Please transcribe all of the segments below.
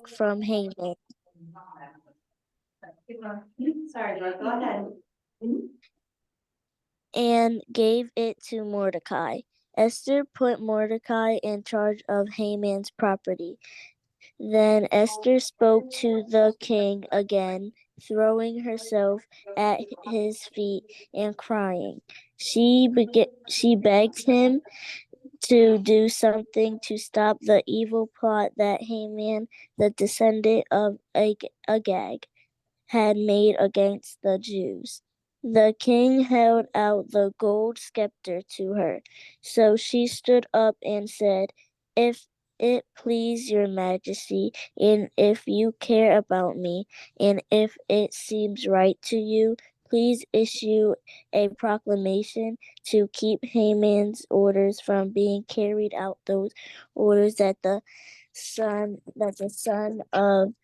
from Haman. Sorry, go ahead. And gave it to Mordecai. Esther put Mordecai in charge of Haman's property. Then Esther spoke to the king again, throwing herself at his feet and crying. She begged him to do something to stop the evil plot that Haman, the descendant of Agag, had made against the Jews. The king held out the gold scepter to her. So she stood up and said, "If it please your majesty, and if you care about me, and if it seems right to you, please issue a proclamation to keep Haman's orders from being carried out, those orders that the son of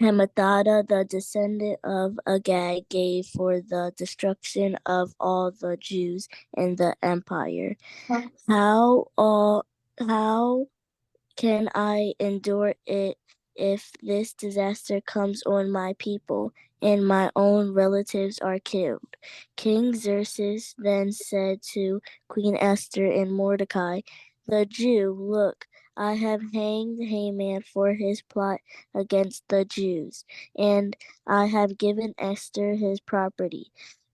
Hammedatha, the descendant of Agag, gave for the destruction of all the Jews in the empire. How can I endure it if this disaster comes on my people and my own relatives are killed?" King Xerxes then said to Queen Esther and Mordecai, the Jew, "Look, I have hanged Haman for his plot against the Jews, and I have given Esther his property."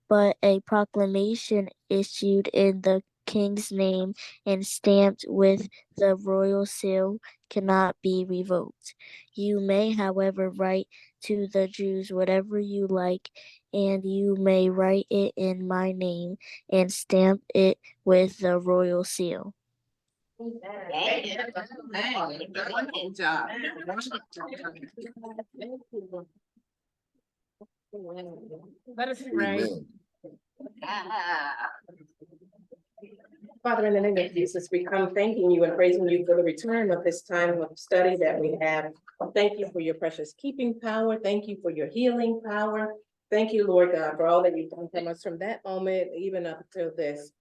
But a proclamation issued in the king's name and stamped with the royal seal cannot be revoked. You may, however, write to the Jews whatever you like, and you may write it in my name and stamp it with the royal seal. Let us pray. Father, in the name of Jesus, we come thanking you and praising you for the return of this time of study that we have. Thank you for your precious keeping power. Thank you for your healing power. Thank you, Lord God, for all that you've done from us from that moment, even up until this.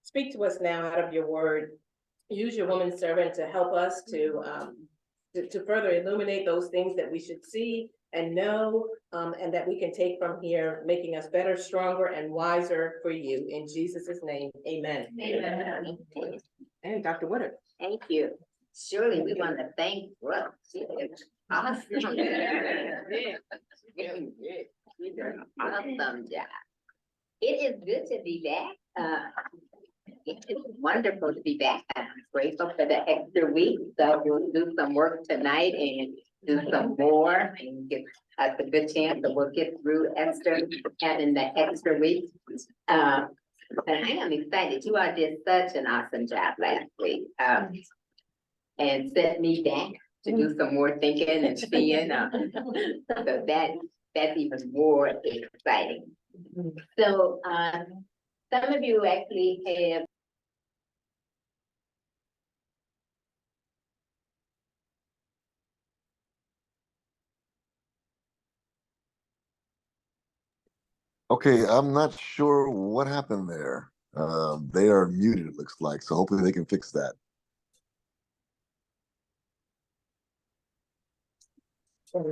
Speak to us now out of your word. Use your woman servant to help us to further illuminate those things that we should see and know, and that we can take from here, making us better, stronger, and wiser for you. In Jesus' name, amen. Amen. And Dr. Woodard. Thank you. Surely we want to thank Brooke. She is awesome. She did an awesome job. It is good to be back. It is wonderful to be back. I'm grateful for the extra week. So we'll do some work tonight and do some more and give us a good chance that we'll get through Esther having the extra week. But I am excited. You all did such an awesome job last week. And set me back to do some more thinking and seeing. So that's even more exciting. So some of you actually have Okay, I'm not sure what happened there. They are muted, it looks like, so hopefully they can fix that. So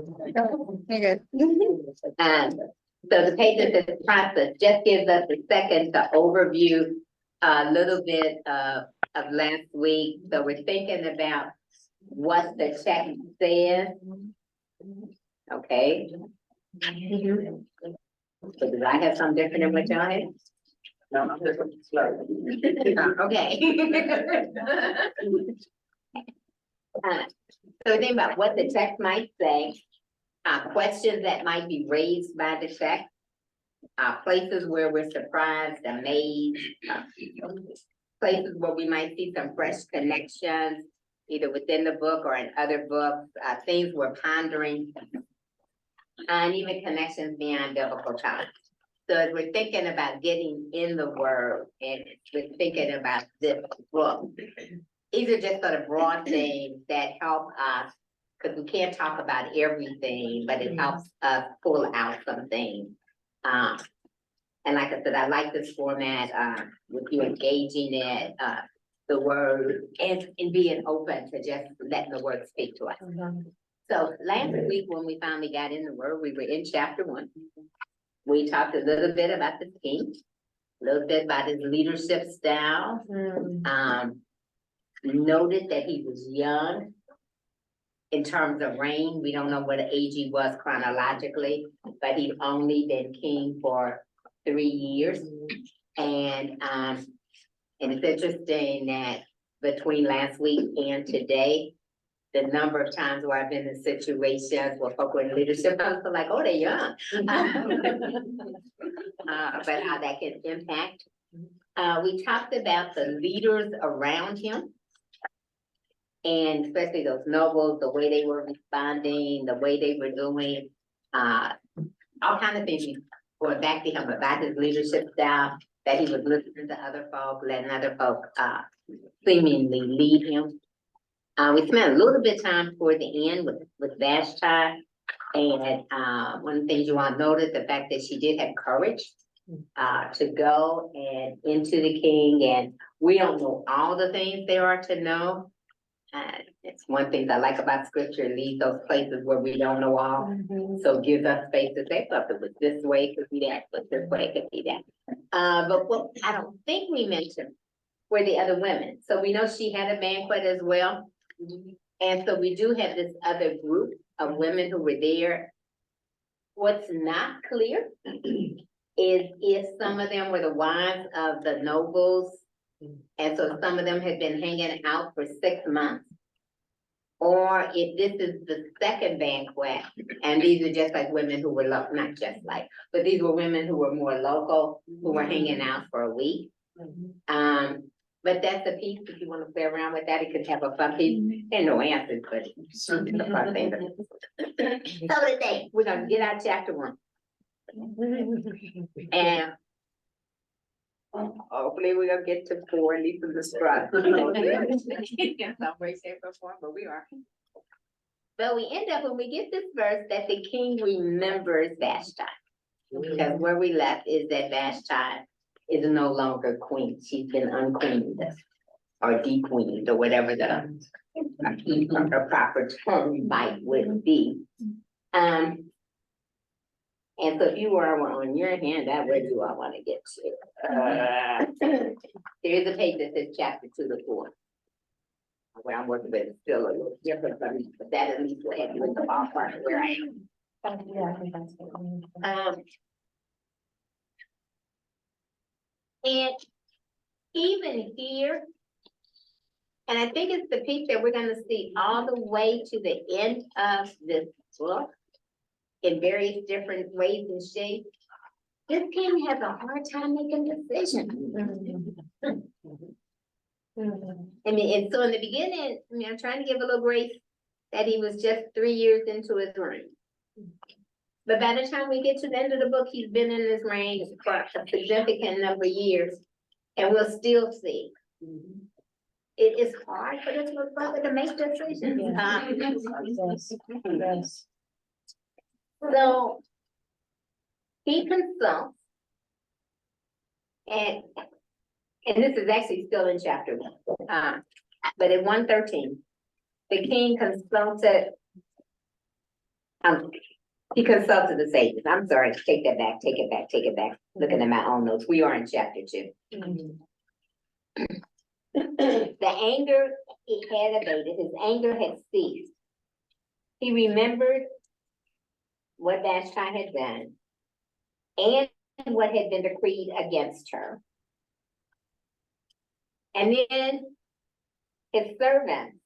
the page of this process just gives us a second to overview a little bit of last week. So we're thinking about what the check says. Okay. So did I have something different than what y'all had? No, I'm different. Okay. So think about what the text might say, questions that might be raised by the text, places where we're surprised, amazed, places where we might see some fresh connections, either within the book or in other books, things we're pondering, and even connections beyond biblical time. So as we're thinking about getting in the Word and we're thinking about this book, these are just sort of broad things that help us, because we can't talk about everything, but it helps us pull out some things. And like I said, I like this format with you engaging it, the Word, and being open to just letting the Word speak to us. So last week, when we finally got in the word, we were in chapter 1. We talked a little bit about the king, a little bit about his leadership style. Noted that he was young in terms of reign. We don't know what age he was chronologically, but he'd only been king for 3 years. And it's interesting that between last week and today, the number of times where I've been in situations where folk were in leadership, I was like, oh, they're young. But how that can impact. We talked about the leaders around him. And especially those nobles, the way they were responding, the way they were doing, all kinds of things going back to him about his leadership style, that he was listening to other folk, letting other folk seemingly lead him. We spent a little bit of time toward the end with Vashti, and one of the things you want to notice, the fact that she did have courage to go and into the king, and we don't know all the things there are to know. It's one thing I like about scripture, it leaves those places where we don't know all. So it gives us space to say, well, if it was this way, it could be that, but this way, it could be that. But what I don't think we mentioned were the other women. So we know she had a banquet as well. And so we do have this other group of women who were there. What's not clear is if some of them were the wives of the nobles, and so some of them had been hanging out for 6 months. Or if this is the second banquet, and these are just like women who were local, not just like, but these were women who were more local, who were hanging out for a week. But that's a piece, if you want to play around with that, it could have a fun piece. There are no answers, but it's a fun thing. So today, we're gonna get out chapter 1. And hopefully we're gonna get to 4, at least in the strut. Some way, shape, or form, but we are. But we end up, when we get this verse, that the king remembers Vashti. Because where we left is that Vashti is no longer queen. She's been unqueened or dequeened or whatever the proper term would be. And so if you were on your hand, that where do I want to get to? There is a page that says chapter 2 to 4. Where I'm working with is still a little different from me, but that at least will have you in the ballpark where I am. Yeah, I think that's good. And even here, and I think it's the piece that we're gonna see all the way to the end of this book in various different ways and shapes. This king has a hard time making decisions. I mean, and so in the beginning, I mean, I'm trying to give a little grace that he was just 3 years into his reign. But by the time we get to the end of the book, he's been in this reign for a significant number of years, and we'll still see. It is hard for this little brother to make decisions. Yes. So he consults, and this is actually still in chapter 1, but in 113, the king consulted. He consulted the sages. I'm sorry, take that back, take it back, take it back. Looking at my own notes, we are in chapter 2. The anger he had abated, his anger had ceased. He remembered what Vashti had done and what had been decreed against her. And then his servants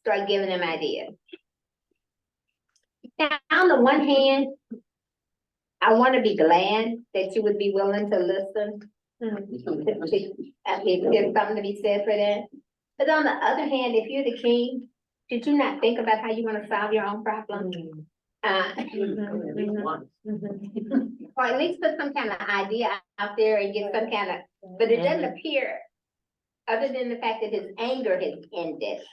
started giving him ideas. Now, on the one hand, I want to be glad that you would be willing to listen. If there's something to be said for that. But on the other hand, if you're the king, did you not think about how you want to solve your own problem? Or at least put some kind of idea out there and get some kind of, but it doesn't appear, other than the fact that his anger has ended,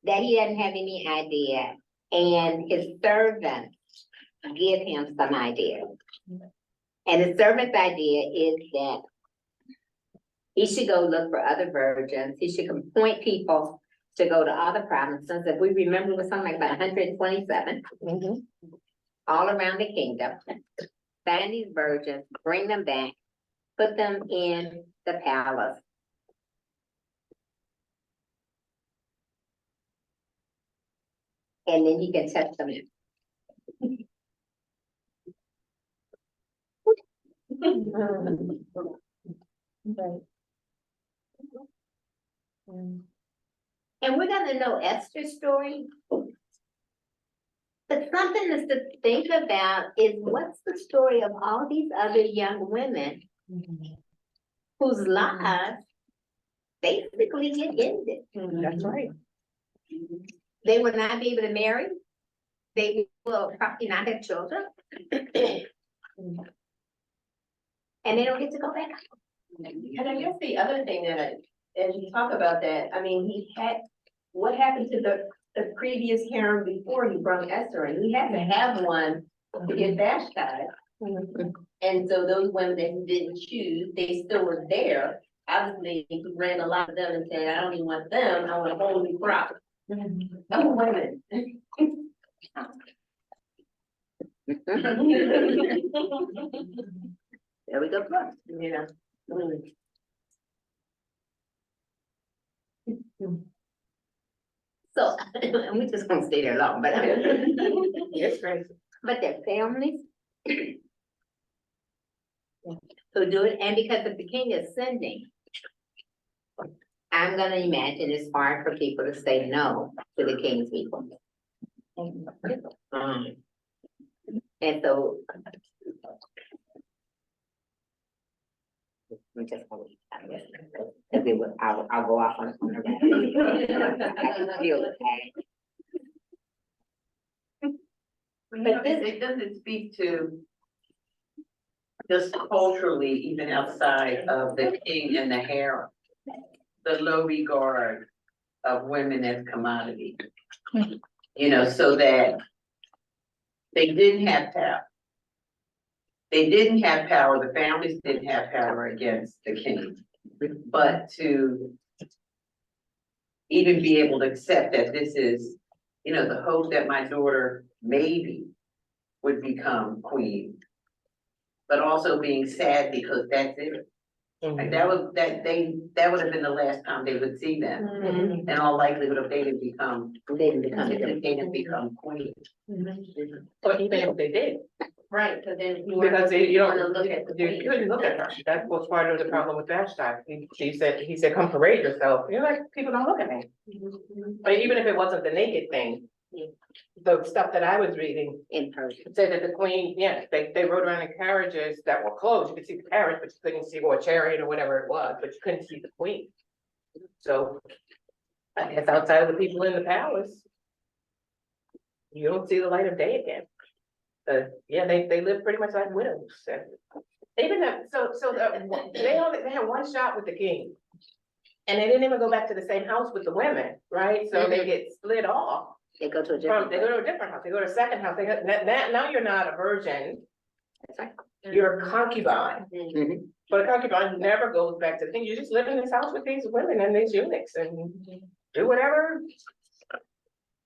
that he doesn't have any idea, and his servants give him some idea. And his servant's idea is that he should go look for other virgins. He should appoint people to go to other provinces. If we remember, it was something like about 127 all around the kingdom. Find these virgins, bring them back, put them in the palace. And then he can touch them in. And we're gonna know Esther's story. But something is to think about is what's the story of all these other young women whose lives basically get ended. That's right. They will not be able to marry. They will probably not have children. And they don't get to go back. And I guess the other thing that, as you talk about that, I mean, what happened to the previous harem before he brought Esther in? He had to have one to get baptized. And so those women that he didn't choose, they still were there. Obviously, he ran a lot of them and said, I don't even want them, I want a whole new crop of women. There we go. Yeah. So, and we just gonna stay there long, but It's crazy. but their families. So do it, and because if the king is sending, I'm gonna imagine it's hard for people to say no to the king's people. And so. I'm just gonna leave that there, because it would, I'll go off on a rabbit. I can feel it. But it doesn't speak to just culturally, even outside of the king and the harem, the low regard of women as commodity. You know, so that they didn't have power. They didn't have power, the families didn't have power against the king, but to even be able to accept that this is, you know, the hope that my daughter maybe would become queen. But also being sad because that's it. Like that would have been the last time they would see them. In all likelihood, if they didn't become queen. Or even if they did, Right, so then you because you wanna don't, look at the you queen. couldn't look at her. That was part of the problem with Vashti. He said, come parade yourself. You're like, people don't look at me. But even if it wasn't the naked thing, the stuff that I was reading In person. said that the queen, yes, they rode around in carriages that were closed. You could see the carriage, but you couldn't see, or a chariot or whatever it was, but you couldn't see the queen. So I guess outside of the people in the palace, you don't see the light of day again. Yeah, they live pretty much like widows. Even that, they had one shot with the king. And they didn't even go back to the same house with the women, right? So they get split off. They go to a They different. go to a different house, they go to a second house, now you're not a virgin, That's right. you're a concubine. Mhm. But a concubine never goes back to the king, you just live in this house with these women and these eunuchs and do whatever.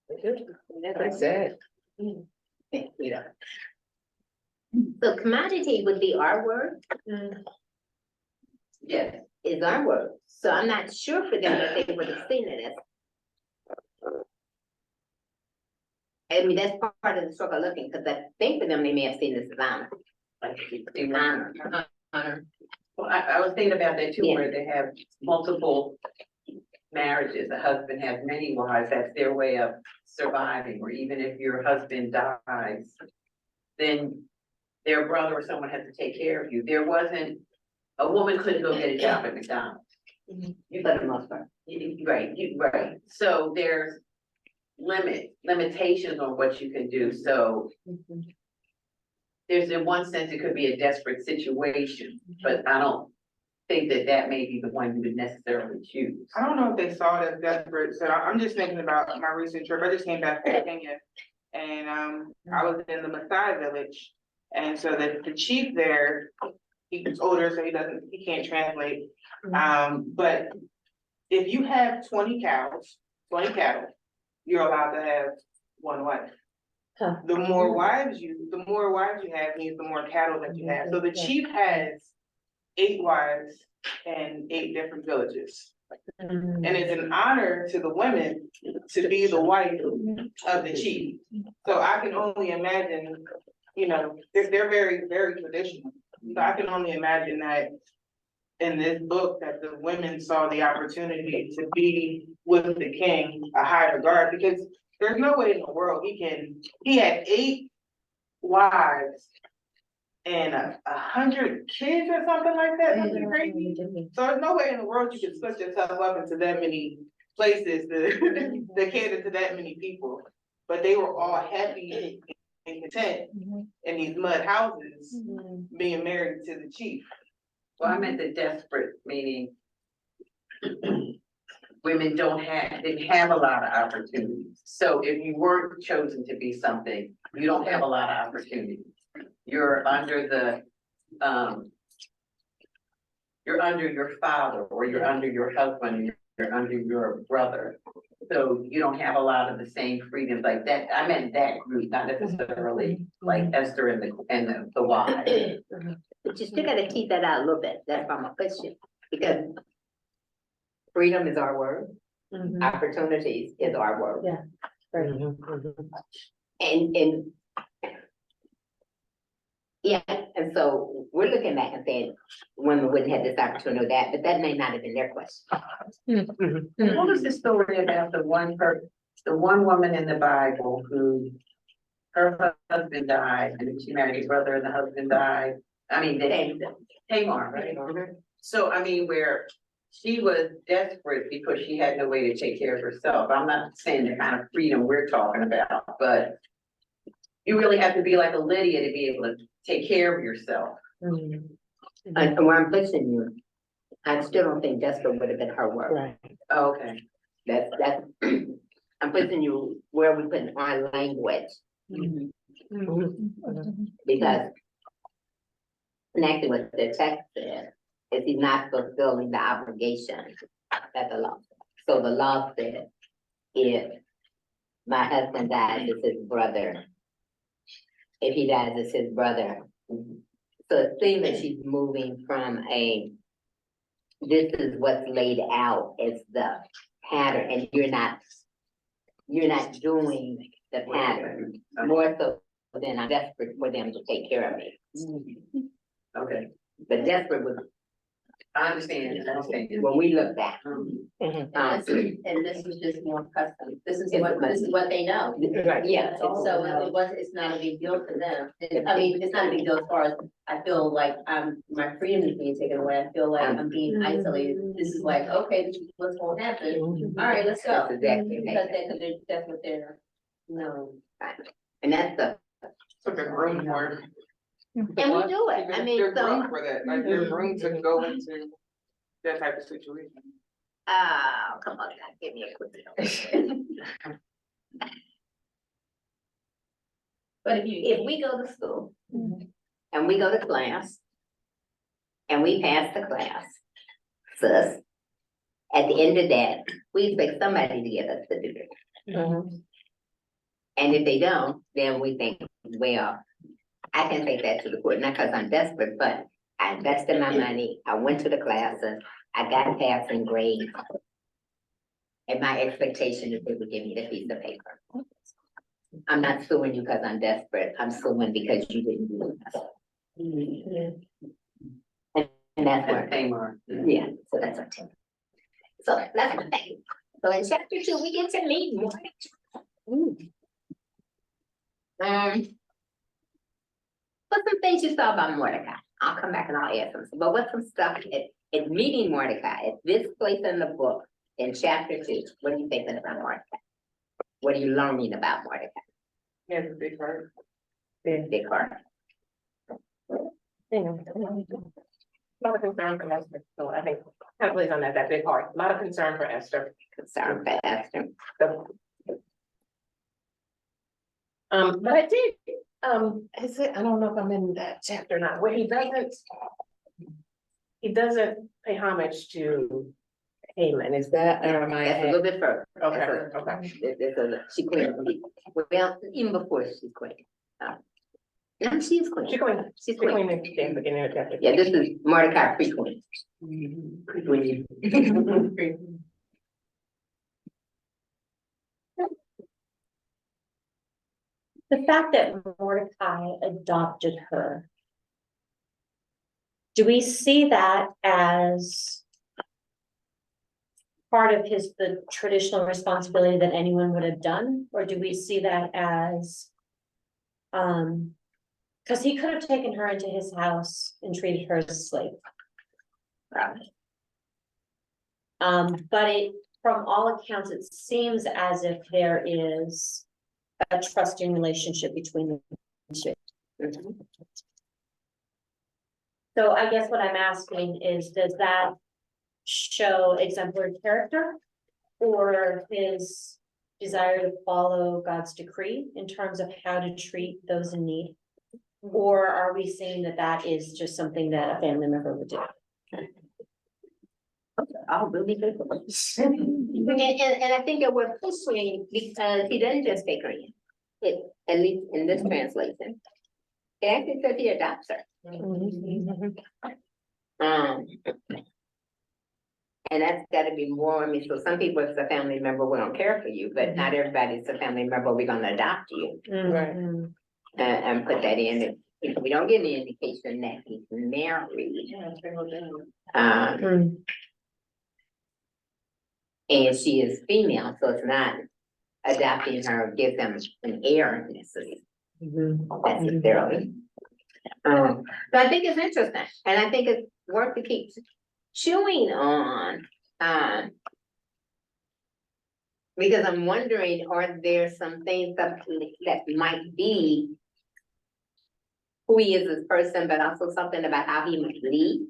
They do. That's it. You know. So commodity would be our word, Yes, is our word. So I'm not sure for them that they would have seen it as. I mean, that's part of the struggle looking, because I think for them, they may have seen this as honor. like honor. Well, I was thinking about that too, Yeah. where they have multiple marriages, the husband has many wives, that's their way of surviving, or even if your husband dies, then their brother or someone has to take care of you. There wasn't, a woman couldn't go get a job at McDonald's. For the most part. Right, so there's limitations on what you can do, so there's, in one sense, it could be a desperate situation, but I don't think that may be the one you would necessarily choose. I don't know if they saw it as desperate, so I'm just thinking about my recent trip, I just came back from Kenya. And I was in the Maasai village, and so the chief there, he's older, so he can't translate. But if you have 20 cows, 20 cattle, you're allowed to have one wife. The more wives you have means the more cattle that you have. So the chief has 8 wives and 8 different villages. And it's an honor to the women to be the wife of the chief. So I can only imagine, they're very, very traditional. So I can only imagine that in this book that the women saw the opportunity to be with the king, a high regard, because there's no way in the world he had 8 wives and 100 kids or something like that, something crazy. So there's no way in the world you can split yourself up into that many places to cater to that many people. But they were all happy and content in these mud houses, being married to the chief. Well, I meant the desperate, meaning women didn't have a lot of opportunities. So if you weren't chosen to be something, you don't have a lot of opportunities. You're under your father, or you're under your husband, you're under your brother. So you don't have a lot of the same freedoms like that. I meant that group, not necessarily like Esther and the wives. But you still gotta tease that out a little bit, that's why my question, because freedom is our word, opportunities is our word. Yeah. And yeah, and so we're looking back and saying, women wouldn't have this opportunity or that, but that may not have been their question. What was the story about the one woman in the Bible who her husband died and she married his brother and the husband died? I mean, Tamar, right? So, I mean, where she was desperate because she had no way to take care of herself. I'm not saying the kind of freedom we're talking about, but you really have to be like a Lydia to be able to take care of yourself. And where I'm pushing you, I still don't think desperate would have been her word. Right. Oh, okay. That's, I'm pushing you where we put in our language. Because connecting with the text said, is he not fulfilling the obligation that the law said? So the law said, if my husband dies, it's his brother. If he dies, it's his brother. So it seems that she's moving from this is what's laid out as the pattern, and you're not doing the pattern, more so than I'm desperate for them to take care of me. Okay. But desperate was I understand. when we look back. And this was just more custom. This is what they know. Yeah. So it's not a big deal for them. I mean, it's not a big deal as far as I feel like my freedom is being taken away. I feel like I'm being isolated. This is like, okay, this is what's gonna happen. All right, let's go. That's exactly Because right. that's what they're, no. And that's the, So there's room for it. And we do it. I mean, There's so. room for that, like there's room to go into that type of situation. oh, come on, now, give me a quick. But If we go to school and we go to class and we pass the class, sis, at the end of that, we expect somebody to give us the degree. And if they don't, then we think, well, I can take that to the court, not because I'm desperate, but I invested my money, I went to the classes, I got passing grades. And my expectation is they would give me the piece of paper. I'm not suing you because I'm desperate, I'm suing because you didn't do it. And that's where, Tamar. yeah, so that's what. So that's the thing. So in chapter 2, we get to meet more. What's some things you saw about Mordecai? I'll come back and I'll add some, but what's some stuff at meeting Mordecai, at this place in the book, in chapter 2, what are you thinking about Mordecai? What are you learning about Mordecai? Yeah, it's a big part. Big part. A lot of concern for Esther, so I think kind of plays on that big part. A lot of concern for Esther. Concern for Esther. But I did, I don't know if I'm in that chapter or not, where he doesn't pay homage to Haman, is that, or am That's a little bit further. Okay, That's a- okay. She queen. Well, even before she's queen. No, she's queen. She queen. She's The queen. queen in the beginning of chapter. Yeah, this is Mordecai pre-queen. The fact that Mordecai adopted her. Do we see that as part of the traditional responsibility that anyone would have done, or do we see that as? Because he could have taken her into his house and treated her as a slave. But from all accounts, it seems as if there is a trusting relationship between the two. So I guess what I'm asking is, does that show exemplary character or his desire to follow God's decree in terms of how to treat those in need? Or are we saying that that is just something that a family member would do? Oh, really good. And I think that we're pushing because he doesn't just take her in. At least in this translation. It actually says he adopts her. And that's gotta be more, I mean, so some people, if it's a family member, we don't care for you, but not everybody's a family member, we're gonna adopt you. Right. And put that in, if we don't get any indication that he's married. And she is female, so it's not adopting her, give them an heir necessarily. So I think it's interesting, and I think it's worth to keep chewing on. Because I'm wondering, are there some things that might be who he is as a person, but also something about how he might lead?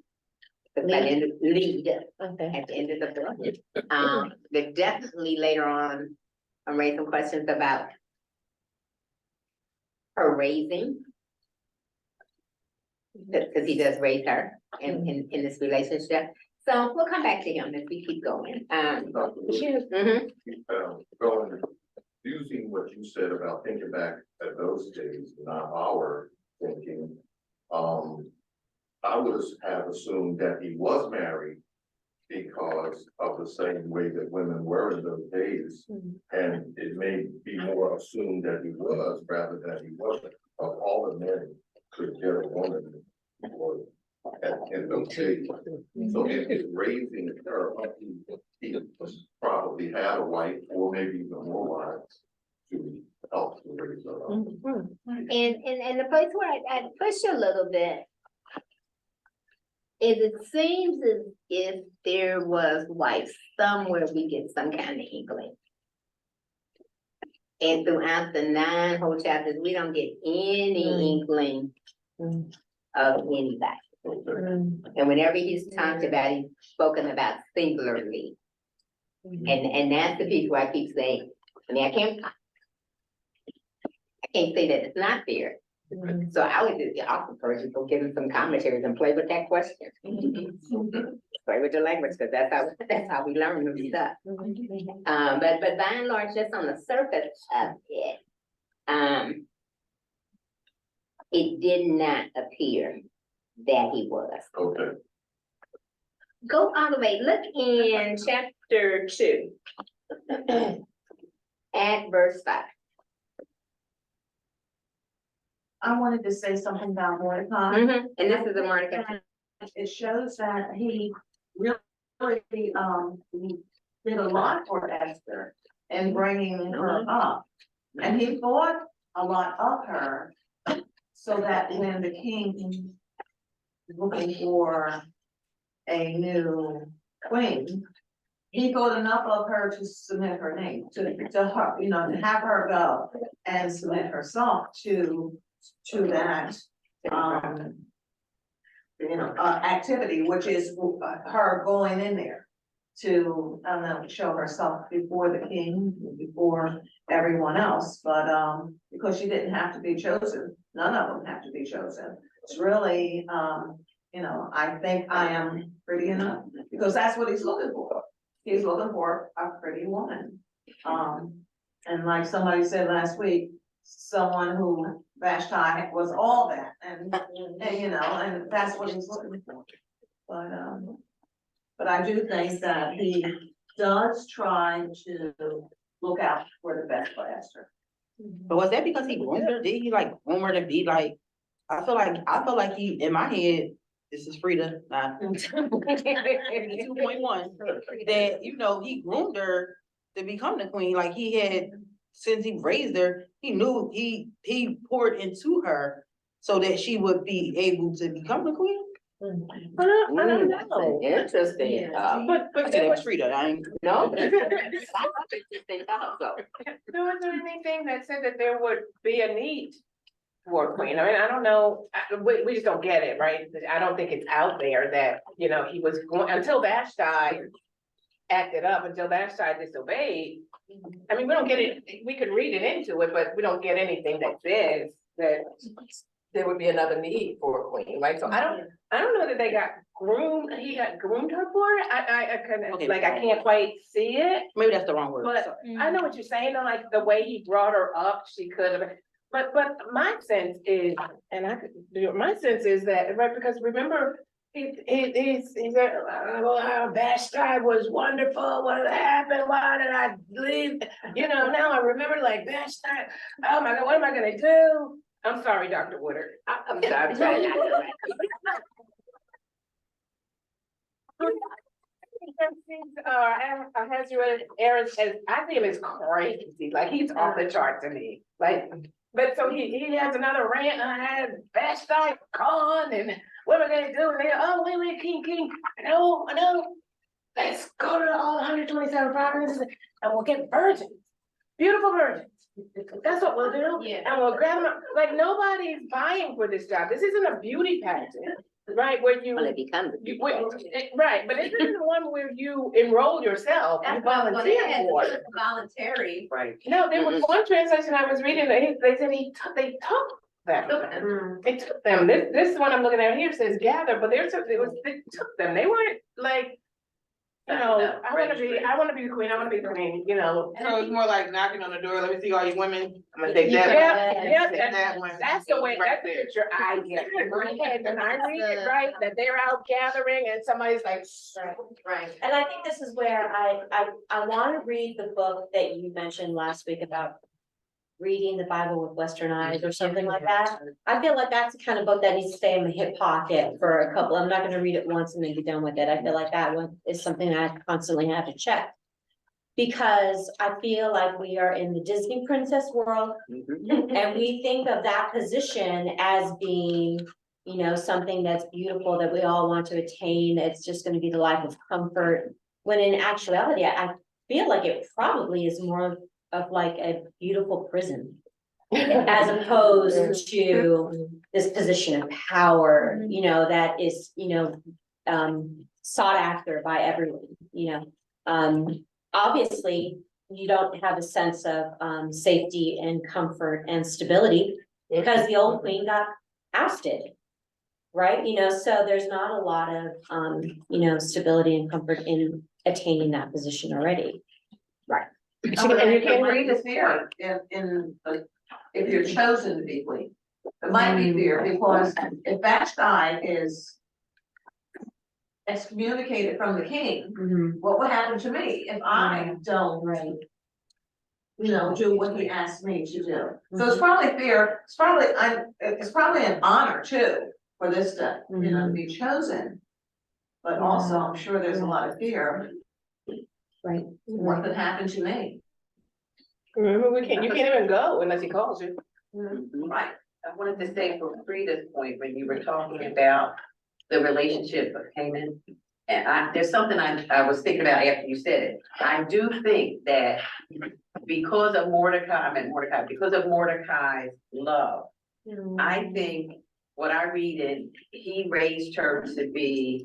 Lead Okay. at the end of the book. There definitely later on, I raised some questions about her raising. Because he does raise her in this relationship. So we'll come back to him as we keep going. Going, using what you said about thinking back at those days, not our thinking, I would have assumed that he was married because of the same way that women were in those days. And it may be more assumed that he was rather than he wasn't. Of all the men could get a woman or in those days. So in his raising her, he probably had a wife or maybe even more wives to help to raise her up. And the place where I push a little bit is it seems as if there was like somewhere we get some kind of inkling. And throughout the 9 whole chapters, we don't get any inkling of anybody. And whenever he's talked about, he's spoken about singularly. And that's the piece where I keep saying, I mean, I can't say that it's not there. So I would just get off the person, go give him some commentaries and play with that question. Play with the language, because that's how we learn new stuff. But by and large, just on the surface of it, it did not appear that he was. Okay. Go all the way, look in chapter 2. At verse 5. I wanted to say something about Mordecai. And this is a Mordecai. It shows that he really, did a lot for Esther in bringing her up. And he thought a lot of her, so that when the king was looking for a new queen, he thought enough of her to submit her name, to her, you know, to have her go and submit herself to that, activity, which is her going in there to, show herself before the king, before everyone else, but, because she didn't have to be chosen, none of them have to be chosen. It's really, I think I am pretty enough, because that's what he's looking for. he's looking for a pretty woman. And like somebody said last week, someone who Vashti was all that, and you know, and that's what he's looking for. But I do think that he does try to look out for the best for Esther. But was that because he groomed her? Did he like groom her to be like, I feel like he, in my head, this is Frida, 2.1, that, you know, he groomed her to become the queen, like he had, since he raised her, he knew he poured into her so that she would be able to become the queen. I don't know. Interesting. But that was Frida, I ain't. No. That's interesting also. There wasn't anything that said that there would be a need for a queen. I mean, I don't know, we just don't get it, right? I don't think it's out there that, you know, he was going, until Vashti acted up, until Vashti disobeyed. I mean, we don't get it, we could read it into it, but we don't get anything that says that there would be another need for a queen, right? So I don't know that they got groomed, he got groomed her for it. I couldn't, Okay. like, I can't quite see it. Maybe that's the wrong word. But I know what you're saying, though, like the way he brought her up, she could have, but my sense is, and I could do it, my sense is that, right, because remember, he said, oh, how Vashti was wonderful, what happened, why did I leave? You know, now I remember like Vashti, oh my God, what am I gonna do? I'm sorry, Dr. Woodard. I'm sorry, I'm trying not to. Aaron says, I think it's crazy, like he's off the chart to me, like, but so he has another rant, I had Vashti gone, and what am I gonna do? And they, oh, wait, king, I know, let's go to all 127 provinces and we'll get virgins, beautiful virgins. That's what we'll do, Yeah. and we'll grab them, like, nobody's vying for this job, this isn't a beauty pageant, right, where you. When it becomes. Right, but this isn't the one where you enroll yourself, you That's what I was gonna volunteer add, for it's it. voluntary. Right. No, there was one translation I was reading, they said they took them. It took them, this one I'm looking at here says gather, but they took them, they weren't like, you know, I wanna be the queen, you know. So it's more like knocking on the door, let me see all you women, I'm gonna take that. Yeah, Take that one. that's the way, Right that's the there. picture I get in my head when I read it, right, that they're out gathering and somebody's like. Right. And I think this is where I wanna read the book that you mentioned last week about reading the Bible with Western eyes or something like that. I feel like that's the kind of book that needs to stay in my hip pocket for a couple, I'm not gonna read it once and then be done with it. I feel like that one is something I constantly have to check. Because I feel like we are in the Disney princess world and we think of that position as being, you know, something that's beautiful that we all want to attain. It's just gonna be the life of comfort. When in actuality, I feel like it probably is more of like a beautiful prison. As opposed to this position of power, you know, that is, you know, sought after by everyone, you know. Obviously, you don't have a sense of safety and comfort and stability because the old queen got ousted. Right, you know, so there's not a lot of you know, stability and comfort in attaining that position already. And you can't read the fear if you're chosen to be queen. It might be fear because if Vashti is excommunicated from the king, what would happen to me if I don't, you know, do what he asked me to do? So it's probably fear, it's probably an honor too for this to, you know, to be chosen. But also, I'm sure there's a lot of fear. Right. What could happen to me? Remember, you can't even go unless he calls you. Right. I wanted to say from Frida's point, when you were talking about the relationship of Haman. And there's something I was thinking about after you said it. I do think that because of because of Mordecai's love, I think what I read in, he raised her to be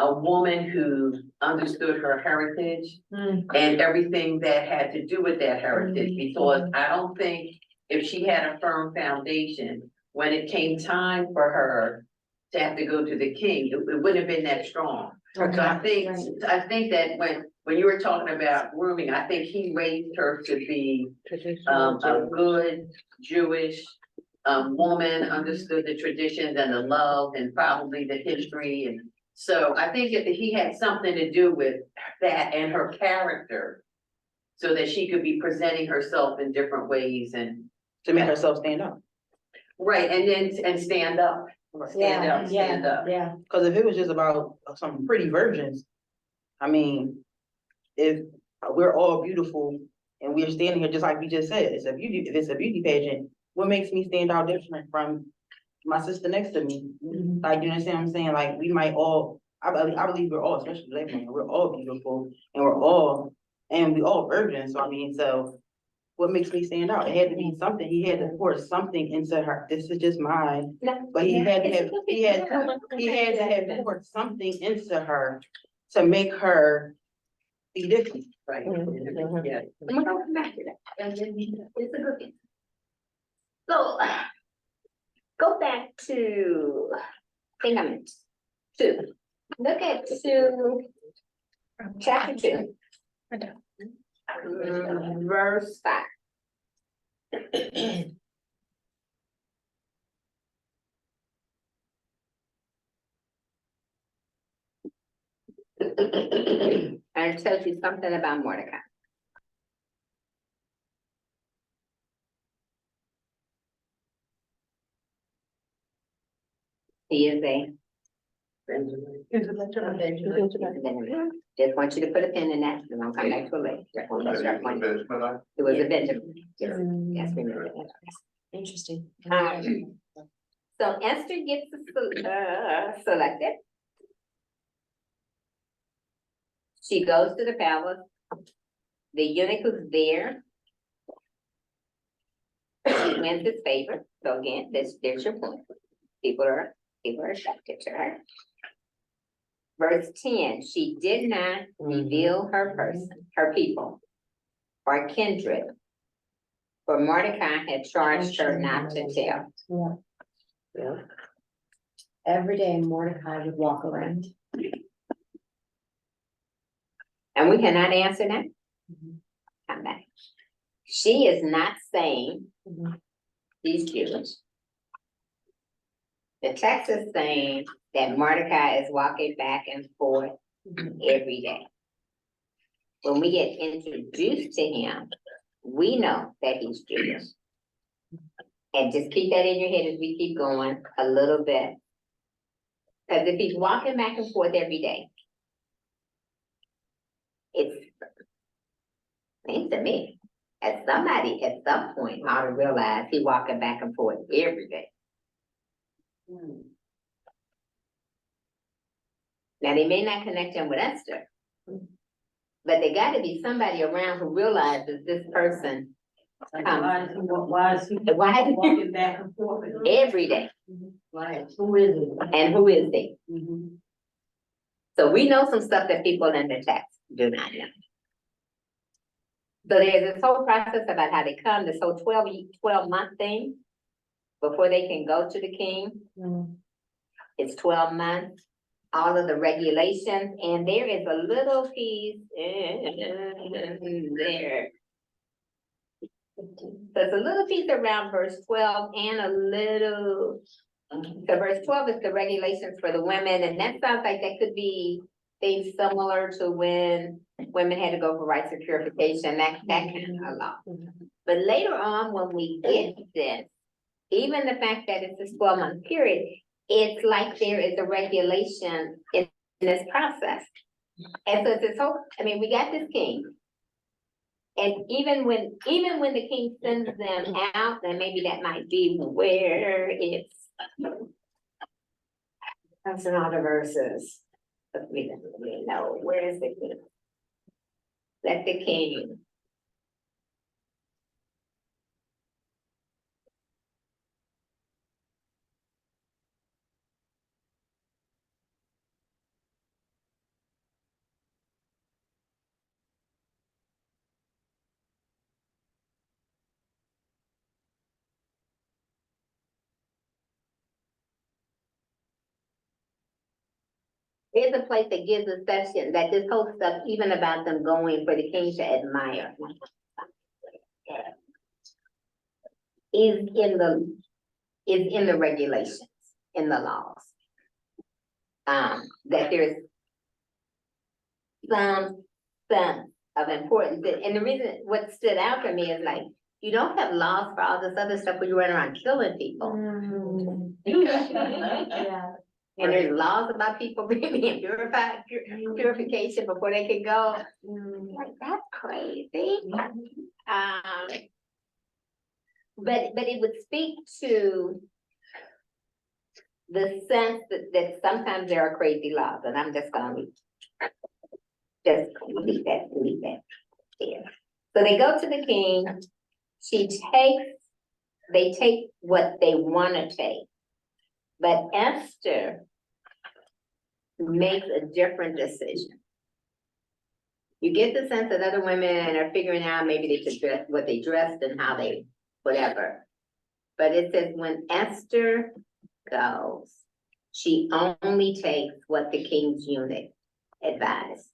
a woman who understood her heritage and everything that had to do with that heritage, because I don't think if she had a firm foundation, when it came time for her to have to go to the king, it wouldn't have been that strong. So I think that when you were talking about grooming, I think he raised her to be a good Jewish woman, understood the traditions and the love and probably the history. And so I think that he had something to do with that and her character, so that she could be presenting herself in different ways and. To make herself stand up. Right, and stand up, stand up, stand up. Yeah. Cause if it was just about some pretty virgins, I mean, if we're all beautiful and we're standing here just like we just said, if it's a beauty pageant, what makes me stand out different from my sister next to me? Like, you understand what I'm saying? Like, we might all, I believe we're all, especially black women, we're all beautiful and we all virgins. So I mean, so what makes me stand out? It had to be something. He had to pour something into her. This is just mine. But he had to have poured something into her to make her be different. Right. Mm-hmm. Yeah. I'm gonna come back to that. And then it's a good thing. So, go back to, I think I'm at 2. Look at 2, chapter 2. Verse 5. And it tells you something about Mordecai. He is a. He's a Benjamin. Just want you to put a pin in that, and I'll come back to it later. It was a Benjamin. Yes, we know that. Interesting. So Esther gets selected. She goes to the palace. The eunuch who's there. She wins his favor. So again, there's your point. People are attracted to her. Verse 10, she did not reveal her person, her people, or kindred. For Mordecai had charged her not to tell. Yeah. Every day Mordecai would walk around. And we cannot answer that. Come back. She is not saying these Jewish. The text is saying that Mordecai is walking back and forth every day. When we get introduced to him, we know that he's Jewish. And just keep that in your head as we keep going a little bit. Because if he's walking back and forth every day, it seems to me, as somebody at some point ought to realize he's walking back and forth every day. Now, they may not connect him with Esther, but there got to be somebody around who realizes this person. Why is he Why is he walking back and forth? every day? Right, who is it? And who is he? So we know some stuff that people in the text do not know. So there's this whole process about how they come, this whole 12-month thing before they can go to the king. It's 12 months, all of the regulations, and there is a little piece in there. There's a little piece around verse 12 and a little, so verse 12 is the regulations for the women, and that sounds like that could be things similar to when women had to go for rites of purification, that kind of law. But later on, when we get this, even the fact that it's this 12-month period, it's like there is a regulation in this process. And so it's this whole, I mean, we got this king. And even when the king sends them out, then maybe that might be where it's. That's in all the verses. But we don't really know, where is the king? Let the king. Here's a place that gives a section that this whole stuff, even about them going for the king to admire. Is in the regulations, in the laws. That there's some sense of importance, and the reason, what stood out for me is like, you don't have laws for all this other stuff when you run around killing people. Yeah. And there's laws about people being purified, purification before they can go. Like, that's crazy. But it would speak to the sense that sometimes there are crazy laws, and I'm just gonna leave that there. So they go to the king, they take what they wanna take. But Esther makes a different decision. You get the sense that other women are figuring out maybe they should dress what they dressed and how they, whatever. But it says when Esther goes, she only takes what the king's eunuch advised.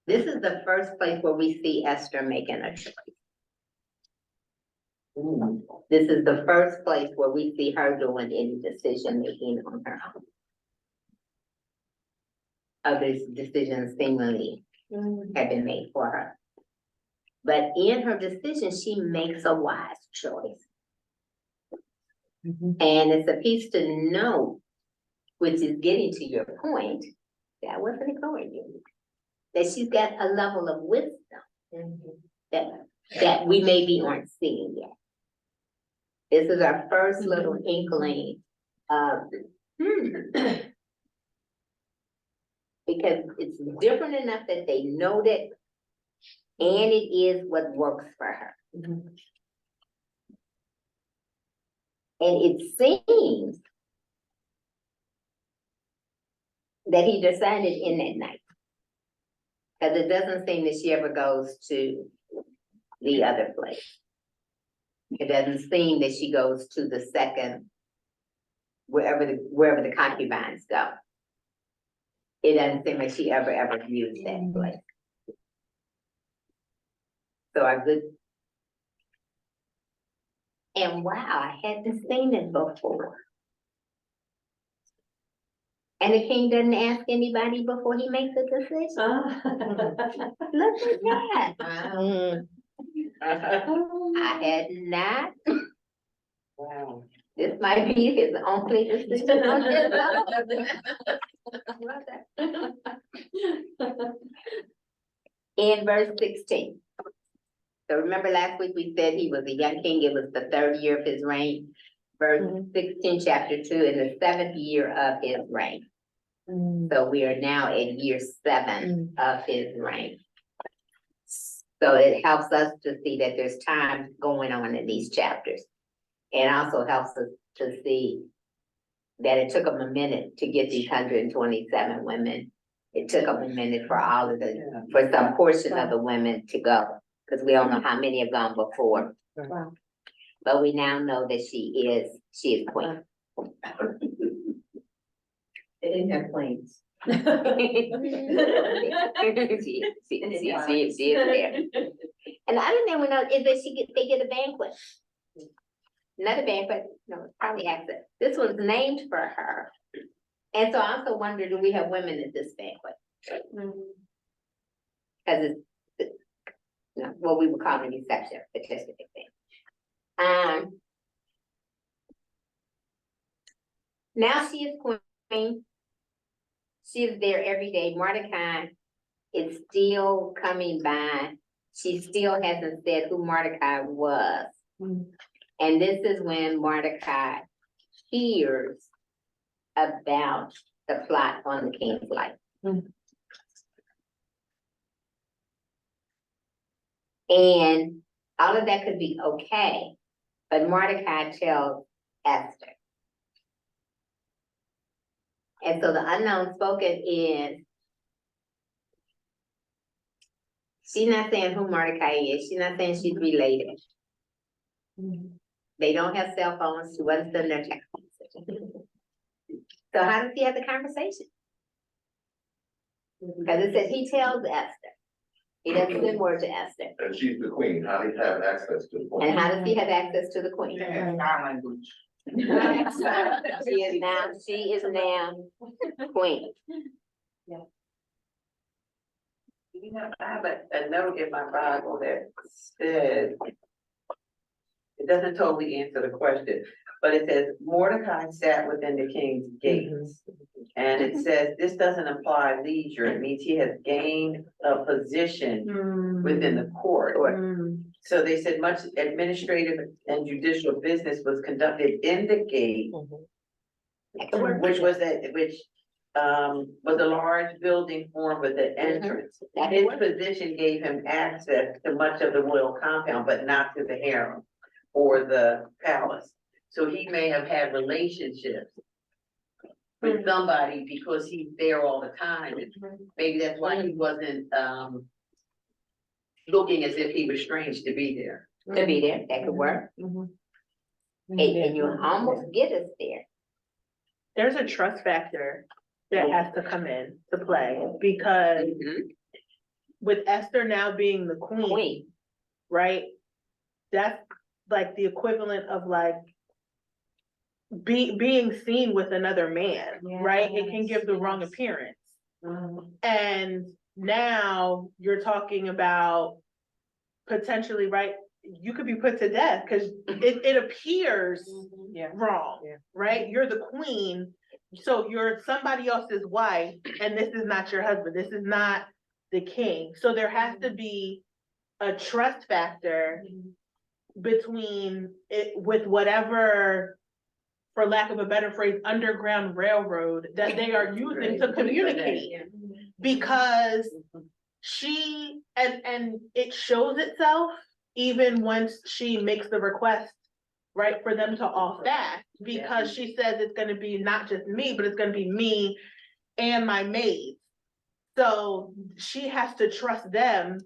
This is the first place where we see Esther making a choice. This is the first place where we see her doing any decision making on her own. Other decisions seemingly have been made for her. But in her decision, she makes a wise choice. And it's a piece to note, which is getting to your point, that I wasn't ignoring you, that she's got a level of wisdom that we maybe aren't seeing yet. This is our first little inkling of, because it's different enough that they know that, and it is what works for her. And it seems that he decided in that night. Because it doesn't seem that she ever goes to the other place. It doesn't seem that she goes to the second, wherever the concubines go. It doesn't seem like she ever views that place. So our good. And wow, I hadn't seen it before. And the king doesn't ask anybody before he makes a decision. Look at that. I had not. Wow. This might be his only decision on his own. In verse 16. So remember last week we said he was a young king, it was the 3rd year of his reign. Verse 16, chapter 2, in the 7th year of his reign. So we are now in year 7 of his reign. So it helps us to see that there's time going on in these chapters. And also helps us to see that it took them a minute to get these 127 women. It took them a minute for all of for some portion of the women to go. Because we don't know how many have gone before. Wow. But we now know that she is queen. They didn't have planes. She is there. And the other thing we know is that they get a banquet. Another banquet, no, it's probably accident. This was named for her. And so I also wonder, do we have women at this banquet? Because it's what we would call an exception, but just a big thing. Now she is queen. She is there every day. Mordecai is still coming by. She still hasn't said who Mordecai was. And this is when Mordecai hears about the plot on the king's life. And all of that could be okay, but Mordecai tells Esther. And so the unknown spoken is, she's not saying who Mordecai is. She's not saying she's related. They don't have cell phones. She wasn't sending their text messages. So how does he have the conversation? Because it says he tells Esther. He doesn't send word to Esther. And she's the queen, how do you have access to the queen? And how does he have access to the queen? Yeah, sign language. She is now queen. You know, I have a note in my Bible that says, it doesn't totally answer the question, but it says Mordecai sat within the king's gates. And it says, this doesn't imply leisure, it means he has gained a position within the court. So they said much administrative and judicial business was conducted in the gate, which was a large building formed with an entrance. His position gave him access to much of the royal compound, but not to the harem or the palace. So he may have had relationships with somebody because he's there all the time. And maybe that's why he wasn't, looking as if he was strange to be there. To be there, that could work. And you almost get us there. There's a trust factor that has to come in to play because with Esther now being the queen, right? That's like the equivalent of like being seen with another man, right? It can give the wrong appearance. And now you're talking about potentially, right? You could be put to death because it appears wrong, right? You're the queen, so you're somebody else's wife, and this is not your husband. This is not the king. So there has to be a trust factor between it with whatever, for lack of a better phrase, underground railroad that they are using to communicate. Because she, and it shows itself even once she makes the request, right, for them to all fast, because she says it's gonna be not just me, but it's gonna be me and my maids. So she has to trust them,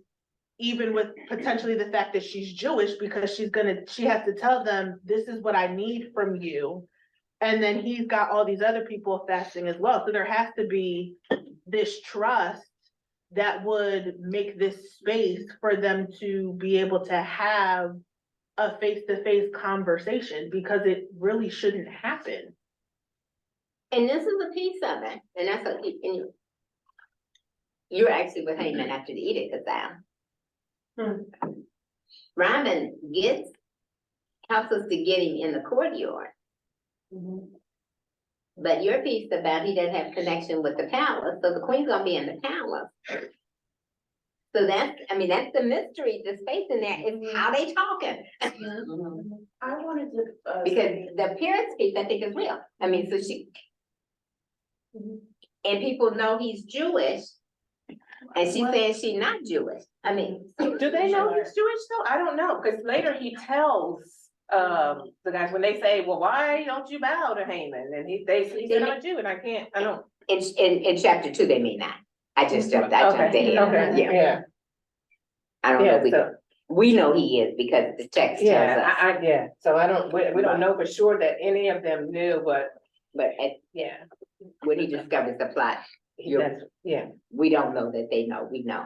even with potentially the fact that she's Jewish, because she has to tell them, this is what I need from you. And then he's got all these other people fasting as well. So there has to be this trust that would make this space for them to be able to have a face-to-face conversation, because it really shouldn't happen. And this is a piece of it, and that's what you're actually with Haman after the edict is out. Ryman helps us to get him in the courtyard. But your piece about he doesn't have connection with the palace, so the queen's gonna be in the palace. So that's the mystery, the space in there is how they talking. I wanted to. Because the appearance piece, I think, is real. I mean, so she. And people know he's Jewish. And she says she's not Jewish. I mean. Do they know he's Jewish though? I don't know, because later he tells the guys, when they say, well, why don't you bow to Haman? And he's not a Jew, and I don't. In chapter 2, they may not. I jumped ahead. Okay, yeah. I don't know. We know he is because the text tells us. So we don't know for sure that any of them knew, but when he discovers the plot, we don't know that they know, we know.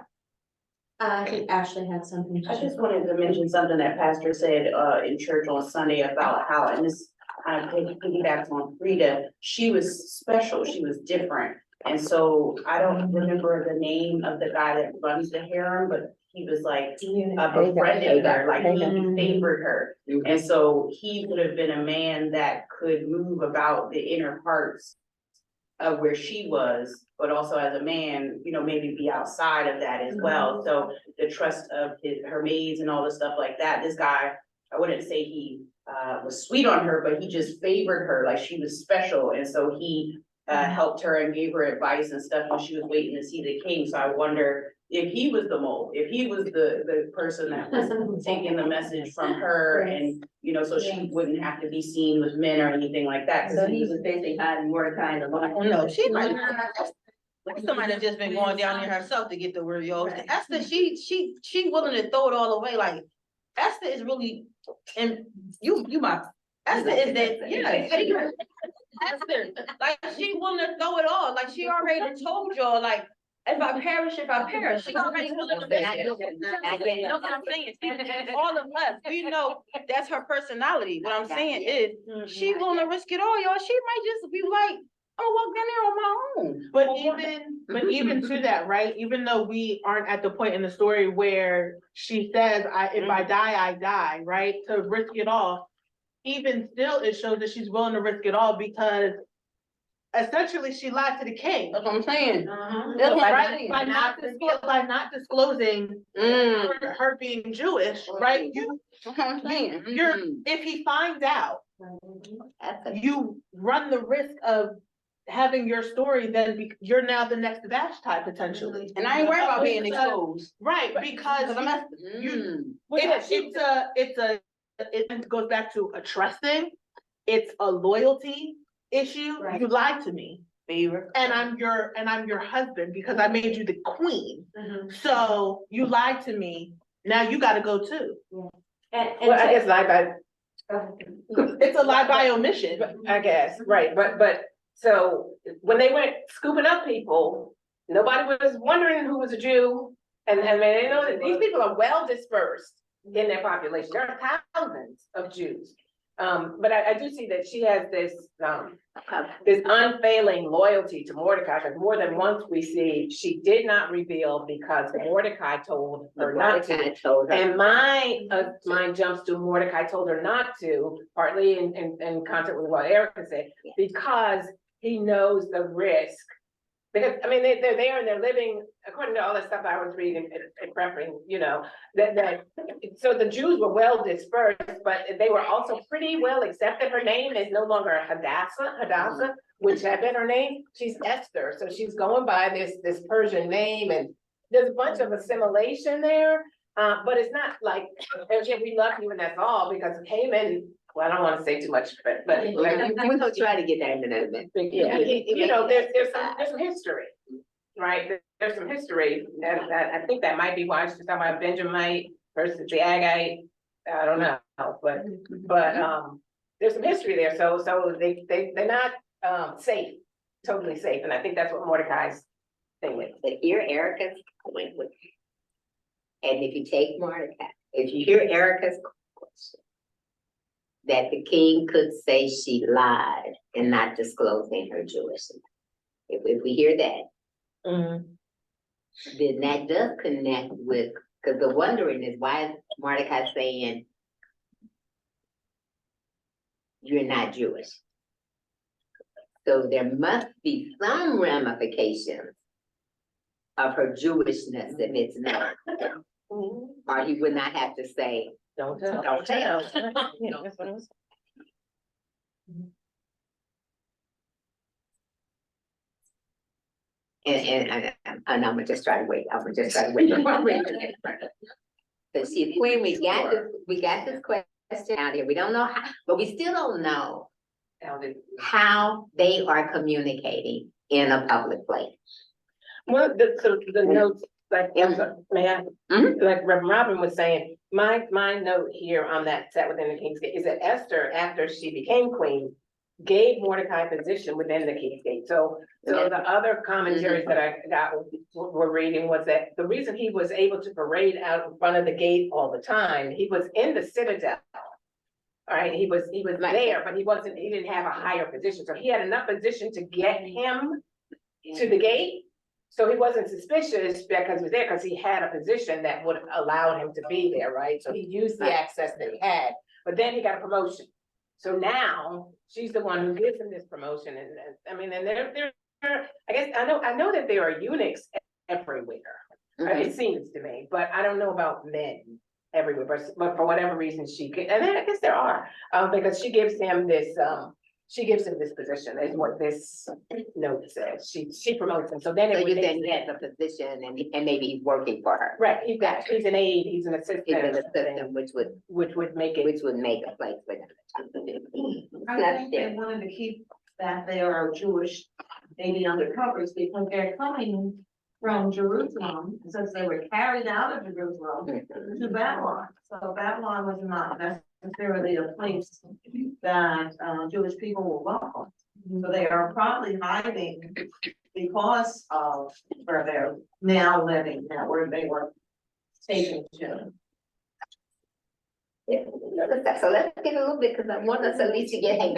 I think Ashley had something. I just wanted to mention something that Pastor said in church on Sunday about how, and this kind of piggybacks on Frida, she was special, she was different. And so I don't remember the name of the guy that runs the harem, but he was like befriended her, like he favored her. And so he would have been a man that could move about the inner parts of where she was, but also as a man, maybe be outside of that as well. So the trust of her maids and all the stuff like that, this guy, I wouldn't say he was sweet on her, but he just favored her, like she was special. And so he helped her and gave her advice and stuff when she was waiting to see the king. So I wonder if he was the mole, if he was the person that was taking the message from her, and so she wouldn't have to be seen with men or anything like that. So he was basically hiding Mordecai in the line. No, she might. Somebody have just been going down there herself to get the word, yo. Esther, she willing to throw it all away. Like Esther is really, and you my Esther is that, Esther, like, she willing to throw it all, like, she already told y'all, like, if I perish, she already willing to risk it. You know what I'm saying? All of us, we know that's her personality. What I'm saying is, she willing to risk it all, y'all. She might just be like, I'm gonna walk down there on my own. But even to that, right? Even though we aren't at the point in the story where she says, if I die, I die, right? To risk it all. Even still, it shows that she's willing to risk it all because essentially she lied to the king. That's what I'm saying. That's what I'm right, saying. by not disclosing her being Jewish, right? That's what I'm saying. If he finds out, That's a- you run the risk of having your story, then you're now the next Vashti potentially. And I ain't worried about being exposed. Right, because Cause I'm at, it goes back to a trusting, it's a loyalty issue. You lied to me. Fever. And I'm your husband because I made you the queen. So you lied to me. Now you gotta go too. Well, I guess lie by, It's a lie by omission. I guess, right, but, so, when they went scooping up people, nobody was wondering who was a Jew. And they know that these people are well dispersed in their population, there are thousands of Jews. But I do see that she has this unfailing loyalty to Mordecai, because more than once we see she did not reveal because Mordecai told her not to. Mordecai told her. And my mind jumps to Mordecai told her not to, partly in concert with what Erica said, because he knows the risk. Because, I mean, they're there and they're living, according to all the stuff I was reading and prepping, you know, so the Jews were well dispersed, but they were also pretty well accepted. Her name is no longer Hadassah, which had been her name. She's Esther, so she's going by this Persian name, and there's a bunch of assimilation there. But it's not like, we love you and that's all, because Haman, well, I don't want to say too much, but We're gonna try to get that in a minute. yeah, you know, there's some history, right? There's some history, and I think that might be why she's talking about Benjamite versus the Agagite. I don't know, but there's some history there, so they're not safe, totally safe, and I think that's what Mordecai's thing is. But here Erica's point with, and if you take Mordecai, if you hear Erica's question, that the king could say she lied in not disclosing her Jewishness. If we hear that, then that does connect with, because the wondering is why is Mordecai saying you're not Jewish? So there must be some ramifications of her Jewishness if it's not. Or he would not have to say, Don't tell. You know, that's what it was. and I'm gonna just try to wait, So see, Queen, we got this question out here, we don't know how, but we still don't know how they are communicating in a public place. Well, the notes, like, may I, like Reverend Robin was saying, my note here on that set within the King's Gate is that Esther, after she became queen, gave Mordecai a position within the King's Gate. So the other commentaries that I got were reading was that the reason he was able to parade out in front of the gate all the time, he was in the citadel. All right, he was there, but he didn't have a higher position. So he had enough position to get him to the gate. So he wasn't suspicious because he was there, because he had a position that would allow him to be there, right? So he used the access that he had, but then he got a promotion. So now she's the one who gives him this promotion, and I mean, and they're I guess I know that there are eunuchs everywhere. It seems to me, but I don't know about men everywhere. But for whatever reason, and then I guess there are, because she gives him this. She gives him this position, is what this note says. She promotes him. So then So you then he has a position and maybe he's working for her. right, he's an aide, he's an assistant. He's an assistant, which would make a place for them. I think they wanted to keep that they are Jewish, maybe undercovers, because they're coming from Jerusalem, since they were carried out of Jerusalem to Babylon. So Babylon was not necessarily a place that Jewish people were welcome. So they are probably hiding because of where they're now living, now where they were taken to. Yeah, so let's get a little bit, because I want us at least to get him.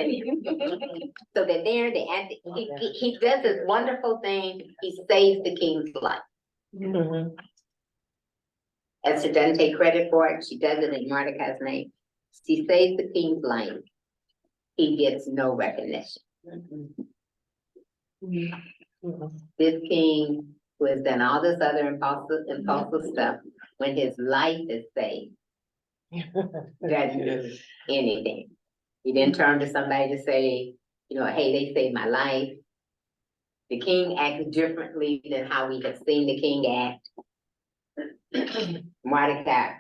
So they're there, he does this wonderful thing, he saves the king's life. Esther doesn't take credit for it, she does it in Mordecai's name. She saves the king's life. He gets no recognition. This king who has done all this other impulsive stuff, when his life is saved, doesn't do anything. He didn't turn to somebody to say, you know, hey, they saved my life. The king acted differently than how we have seen the king act. Mordecai,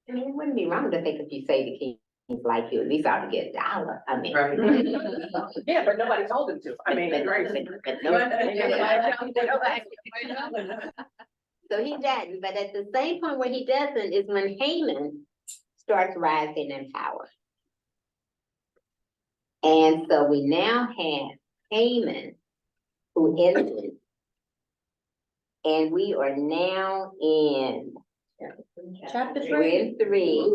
I mean, it wouldn't be wrong to think if you say the king's life, you at least ought to get $1. I mean. Right. Yeah, but nobody told him to. I mean, right. So he doesn't, but at the same point where he doesn't is when Haman starts rising in power. And so we now have Haman who ended, and we are now in Chapter we're in 3.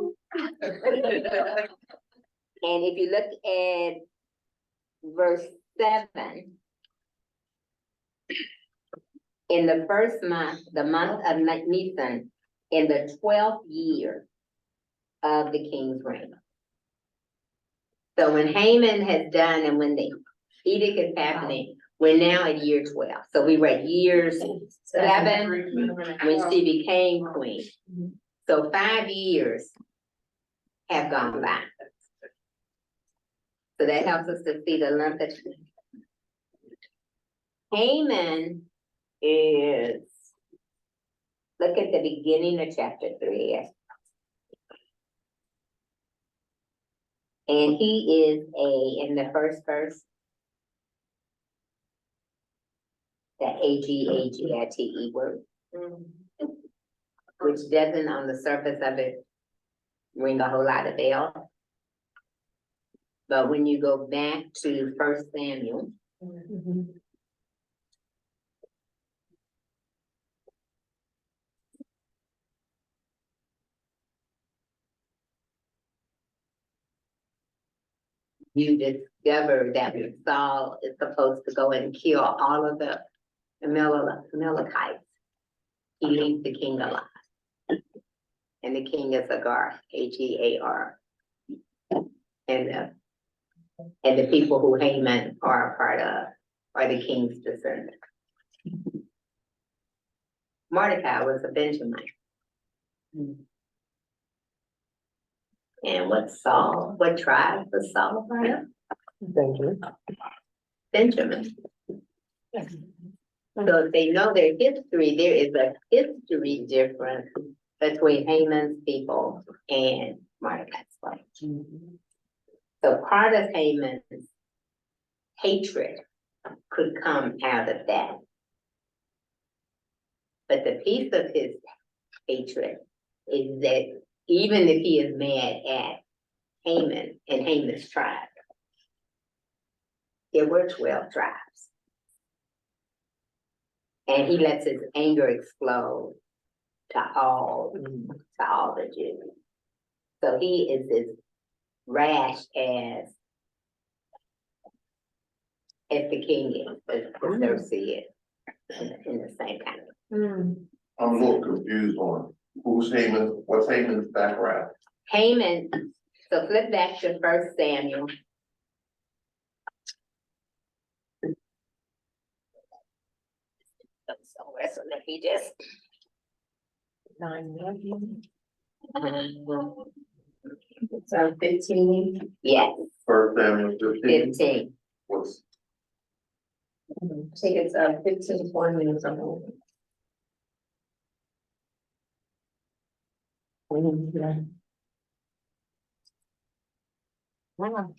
And if you look at verse 7, in the first month, the month of Nisan, in the 12th year of the king's reign. So when Haman has done and when the edict is happening, we're now at year 12. So we were at year 7 when she became queen. So 5 years have gone by. So that helps us to see the length of Haman is, look at the beginning of chapter 3. And he is in the first verse, the Agate word, which doesn't on the surface of it ring a whole lot of bells. But when you go back to 1 Samuel, you discover that Saul is supposed to go and kill all of the Amalekites. He leaves the king alive. And the king is Agar, Agar. And the people who Haman are a part of are the king's descendants. Mordecai was a Benjamite. And what tribe was Saul a part of? Benjamin. So if they know their history, there is a history difference between Haman's people and Mordecai's people. So part of Haman's hatred could come out of that. But the piece of his hatred is that even if he is mad at Haman and Haman's tribe, there were 12 tribes. And he lets his anger explode to all the Jews. So he is as rash as the king is, as Cersei is, in the same kind of. I'm a little confused on who's Haman, what's Haman's background? Haman, so flip back to 1 Samuel. Somewhere, so let me just. 9. It's 15. Yes, 1 Samuel 15. 15. What's, I think it's 15, 20 or something. Wow.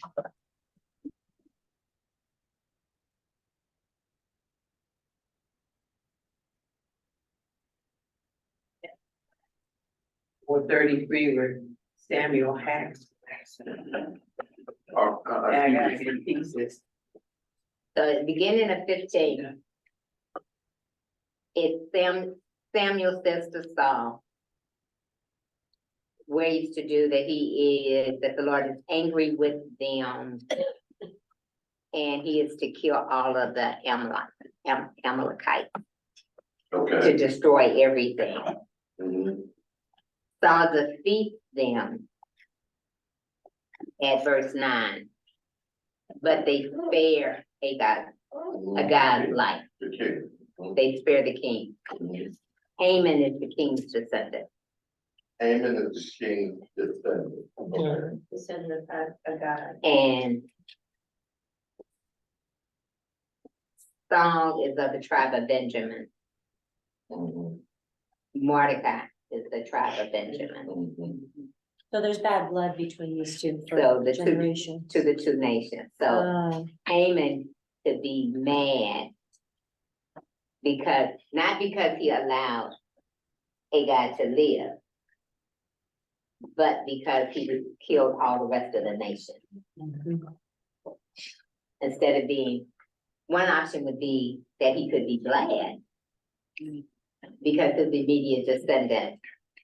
Or 33 where Samuel has. I And I got see, it in pieces. So at the beginning of 15, Samuel says to Saul, where he's to do that the Lord is angry with them. And he is to kill all of the Amalekites, to Okay. destroy everything. Mhm. Saul defeats them at verse 9. But they spare a God's life. The king. They spare the king. Mhm. Haman is the king's descendant. Haman is the king's descendant. Okay. Descendant of a God. And Saul is of the tribe of Benjamin. Mhm. Mordecai is the tribe of Benjamin. Mhm. So there's bad blood between these two So for the two, generations. to the two nations. So Haman to be mad because, not because he allowed Agag to live, but because he killed all the rest of the nation. Instead of being, one option would be that he could be glad because his immediate descendant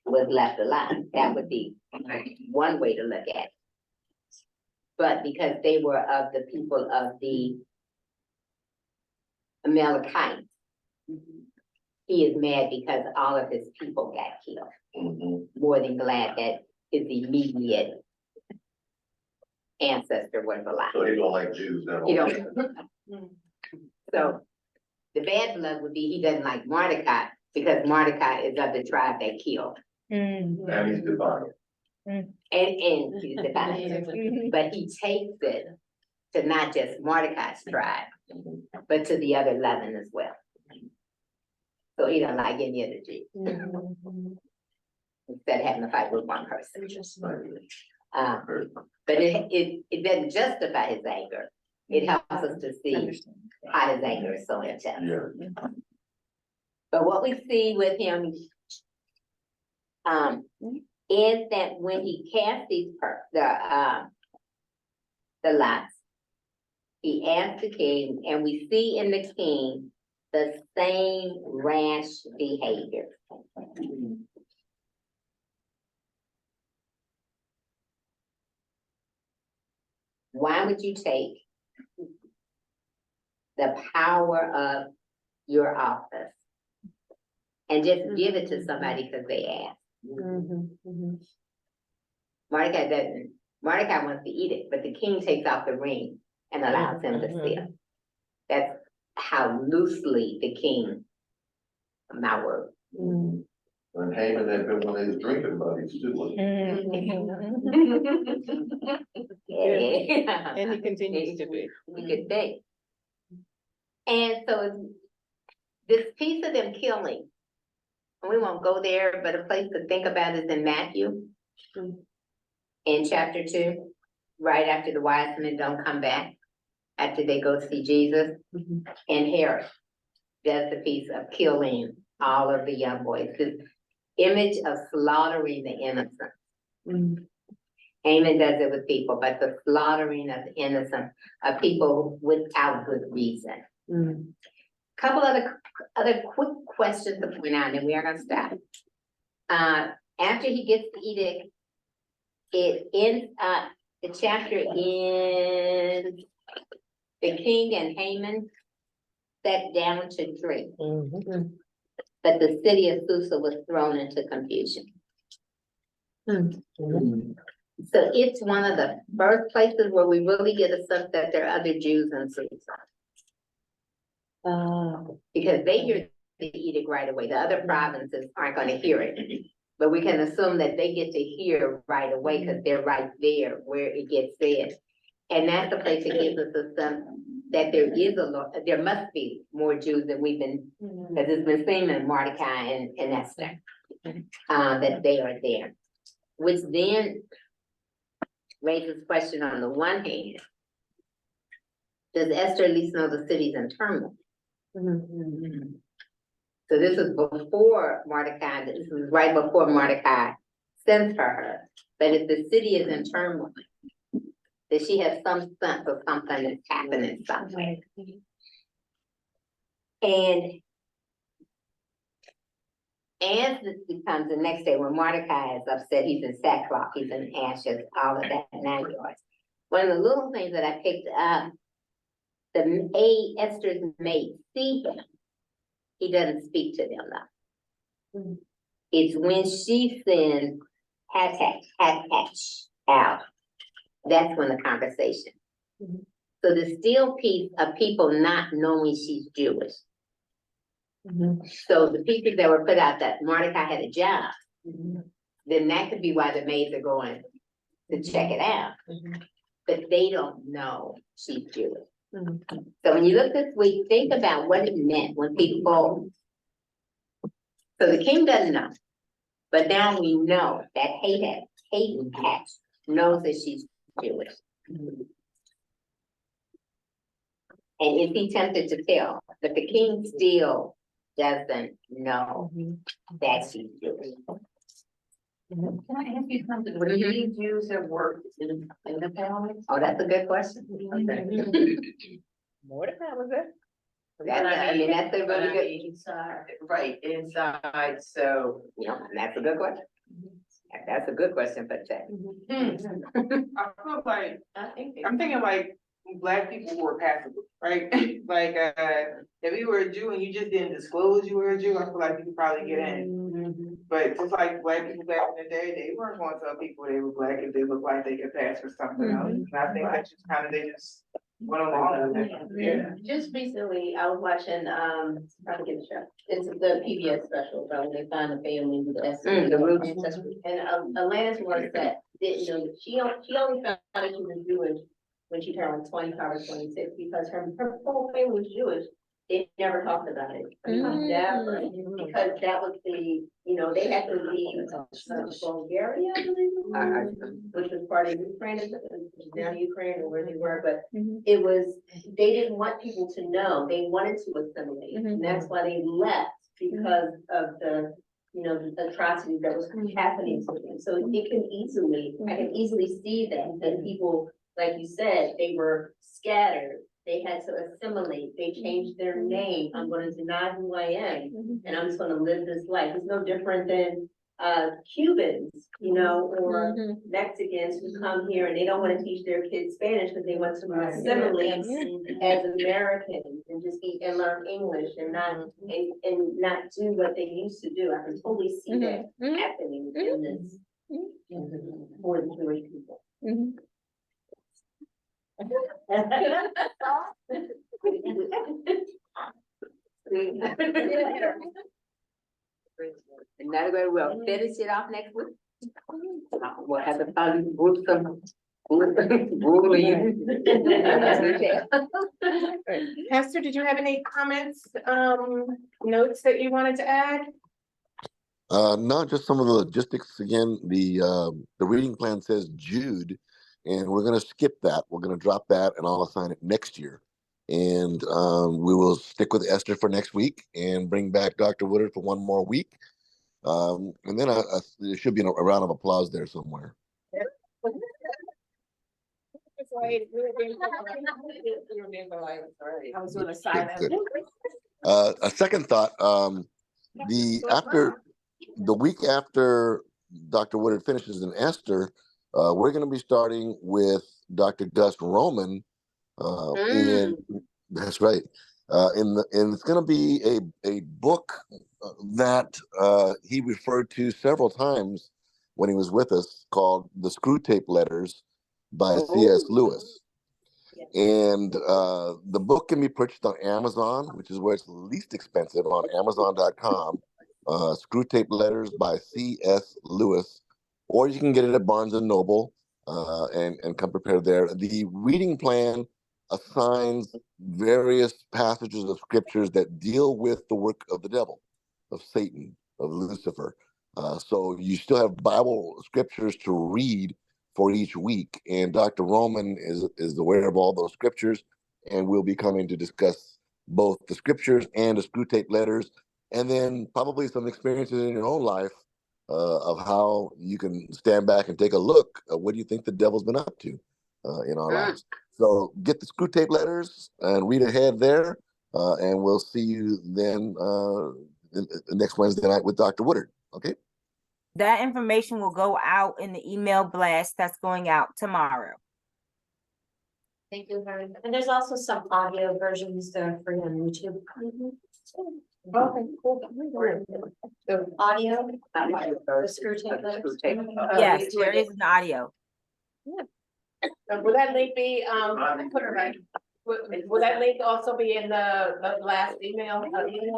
was left alive. That would be one way to look at it. But because they were of the people of the Amalekites, he is mad because all of his people got killed. Mhm. More than glad that his immediate ancestor was alive. So he don't like Jews that You much. So the bad blood would be he doesn't like Mordecai because Mordecai is of the tribe that killed. And he's divine. And he's divided. But he takes it to not just Mordecai's tribe, but to the other 11 as well. So he don't like any of the Jews. Instead of having to fight with one person. But it doesn't justify his anger. It helps us to see how his anger is so intense. Yeah. But what we see with him is that when he cast the lots, he asked the king, and we see in the king the same rash behavior. Why would you take the power of your office and just give it to somebody because they asked? Mordecai wants to eat it, but the king takes off the ring and allows him to steal. That's how loosely the king, my word. And Haman had been one of his drinking buddies too. Yeah. And he continues to be. You could think. And so this piece of them killing, and we won't go there, but a place to think about is in Matthew. In chapter 2, right after the wise men don't come back, after they go see Jesus, and Herod does the piece of killing all of the young boys. This image of slaughtering the innocent. Haman does it with people, but the slaughtering of the innocent of people without good reason. Couple other quick questions to point out, and we are gonna stop. After he gets the edict, it ends up, the chapter ends, the king and Haman sat down to drink. But the city of Susa was thrown into confusion. So it's one of the first places where we really get a sense that there are other Jews in Susa. Because they hear the edict right away. The other provinces aren't gonna hear it. But we can assume that they get to hear right away because they're right there where it gets said. And that's the place that gives us a sense that there must be more Jews than we've been, because it's been seen in Mordecai and Esther, that they are there. Which then raises question on the one hand, does Esther at least know the city's in turmoil? So this is before Mordecai, this was right before Mordecai sends for her. But if the city is in turmoil, then that she has some sense of something that's happening somewhere. And as this becomes the next day, when Mordecai is upset, he's in sackcloth, he's in ashes, all of that 9 yards. One of the little things that I picked up, Esther's maid see him. He doesn't speak to them though. It's when she sends hatch out. That's when the conversation. So the still piece of people not knowing she's Jewish. So the pieces that were put out that Mordecai had a job, then that could be why the maids are going to check it out. But they don't know she's Jewish. So when you look this week, think about what it meant when people. So the king doesn't know, but now we know that Hayden Hatch knows that she's Jewish. And is he tempted to tell? But the king still doesn't know that she's Jewish. Can I ask you something? Would any Jews have worked in the family? Oh, that's a good question. Mordecai was it? That's a really good, Inside. Right, inside, so. that's a good question. That's a good question for today. I feel like, I think. I'm thinking like Black people who are passable, right? Like, if you were a Jew and you just didn't disclose you were a Jew, I feel like you could probably get in. But just like Black people back in the day, they weren't going to tell people they were Black if they looked like they could pass for something else. And I think that's just kind of, they just went along with it. Yeah. Just recently, I was watching, how to get the show. It's the PBS special, about when they find the family with The roots. ancestry. And Atlantis was that didn't know that she only found out she was Jewish when she turned like 25 or 26, because her whole family was Jewish. They never talked about it. Never, because that was the, they had to leave Bulgaria, I believe, which was part of Ukraine, which is now Ukraine or where they were, but it was, they didn't want people to know, they wanted to assimilate, and that's why they left, because of the, the atrocities that was happening to them. So it can easily, I can easily see that people, like you said, they were scattered. They had to assimilate, they changed their name, I'm gonna deny who I am, and I'm just gonna live this life. It's no different than Cubans, or Mexicans who come here and they don't wanna teach their kids Spanish because they want to assimilate as Americans and just and learn English and not do what they used to do. I can totally see that happening in this for the Jewish people. Another way, we'll finish it off next week. We'll have to find groups of ruling. Pastor, did you have any comments, notes that you wanted to add? No, just some of the logistics. Again, the reading plan says Jude, and we're going to skip that. We're going to drop that, and I'll assign it next year. And we will stick with Esther for next week and bring back Dr. Woodard for one more week. And then there should be a round of applause there somewhere. I was doing a silent. Good. A second thought, the week after Dr. Woodard finishes in Esther, we're going to be starting with Dr. Gus Roman. That's right. And it's going to be a book that he referred to several times when he was with us, called The Screw Tape Letters by C.S. Lewis. And the book can be purchased on Amazon, which is where it's least expensive, on Amazon.com. Screw Tape Letters by C.S. Lewis, or you can get it at Barnes and Noble and come prepared there. The reading plan assigns various passages of scriptures that deal with the work of the devil, of Satan, of Lucifer. So you still have Bible scriptures to read for each week, and Dr. Roman is aware of all those scriptures, and we'll be coming to discuss both the scriptures and the Screw Tape Letters, and then probably some experiences in your own life of how you can stand back and take a look at what do you think the devil's been up to. in our lives. So get the Screw Tape Letters and read ahead there, and we'll see you then next Wednesday night with Dr. Woodard. Okay. That information will go out in the email blast that's going out tomorrow. Thank you very much. And there's also some audio versions that are free on YouTube. Okay, cool. The audio, the Screw Tape Letters. Yes, there is an audio. Will that link be, put it right. Will that link also be in the last email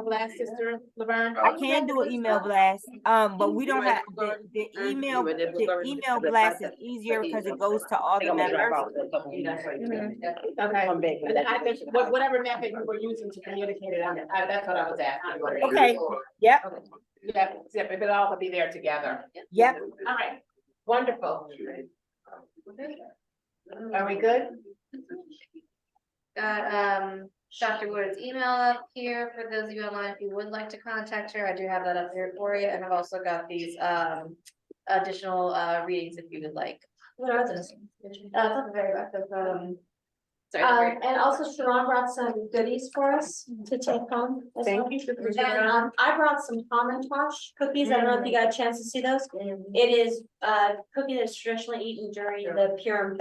blast, Sister Laverne? I can do an email blast, but we don't have, the email blast is easier because it goes to all the members. Okay, and I think whatever method you were using to communicate it, that's what I was asking. Okay, yep, Yep, if it all could be there together. yep. All right, wonderful. Are we good? Got Dr. Wood's email up here for those of you online, if you would like to contact her, I do have that up here for you, and I've also got these additional readings if you would like. What are those? It's at the very back of sorry. And also Sharon brought some goodies for us to take home. as Thank well. you for And I brought some Tosh cookies. I don't know if you got a chance to see those. It is cookie that's traditionally eaten during the Purim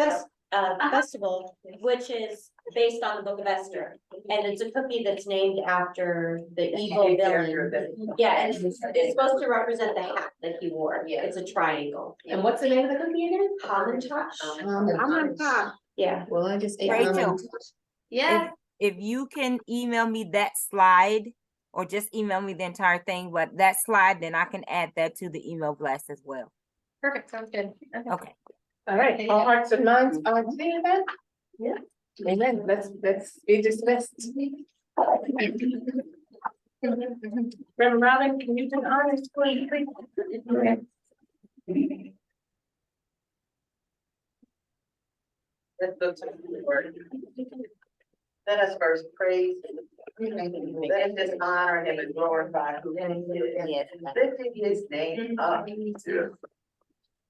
festival, which is based on the Book of Esther. And it's a cookie that's named after the evil villain. Yeah, and it's supposed to represent the hat that he wore. Yeah, it's a triangle. And what's the name of the cookie again? Tosh. Yeah. Well, I just ate Rachel, Yeah, if you can email me that slide, or just email me the entire thing, but that slide, then I can add that to the email blast as well. perfect, sounds good. Okay. All right, all hearts and minds are clear then? Yeah. Amen, let's be dismissed. Reverend Robin, can you do the honors, please? Let's go to the word. Let us first praise. Let us just honor him and glorify who he is. Lifting his name up.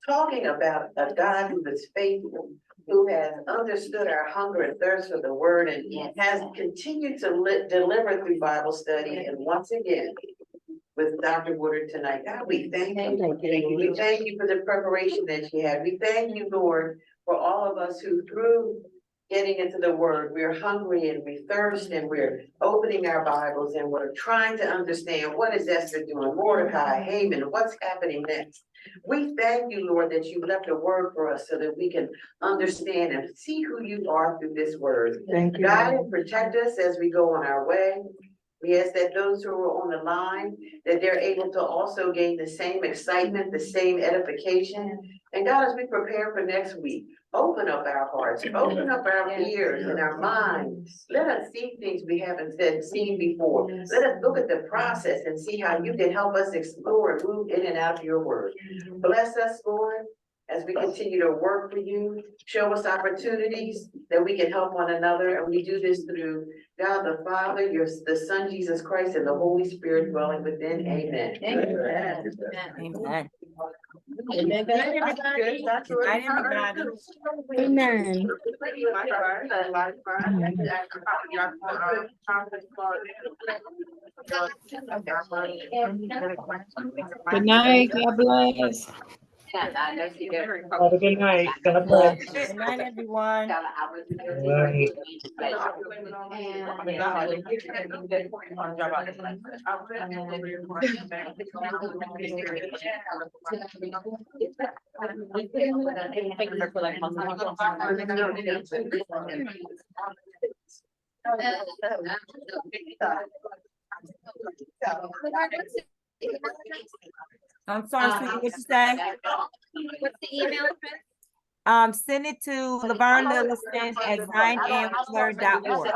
Talking about a God who is faithful, who has understood our hunger and thirst for the word and has continued to deliver through Bible study. And once again, with Dr. Woodard tonight, God, we thank you. We thank you for the preparation that you had. We thank you, Lord, for all of us who through getting into the word, we're hungry and we thirst and we're opening our Bibles and we're trying to understand what is Esther doing, Mordecai, Haman, what's happening next. We thank you, Lord, that you left a word for us so that we can understand and see who you are through this word. Thank you. Guide and protect us as we go on our way. We ask that those who are on the line, that they're able to also gain the same excitement, the same edification. And God, as we prepare for next week, open up our hearts, open up our ears and our minds. Let us see things we haven't seen before. Let us look at the process and see how you can help us explore and move in and out of your word. Bless us, Lord, as we continue to work for you. Show us opportunities that we can help one another. And we do this through God the Father, the Son, Jesus Christ, and the Holy Spirit dwelling within. Amen. Amen. Amen. Amen. Good night, everybody. Good night, everybody. Amen. Good night, God bless. Have a good night. God bless. Good night, everyone. I'm sorry, sweetie, what you say? What's the email address? Send it to lavernelliston@zionsword.org.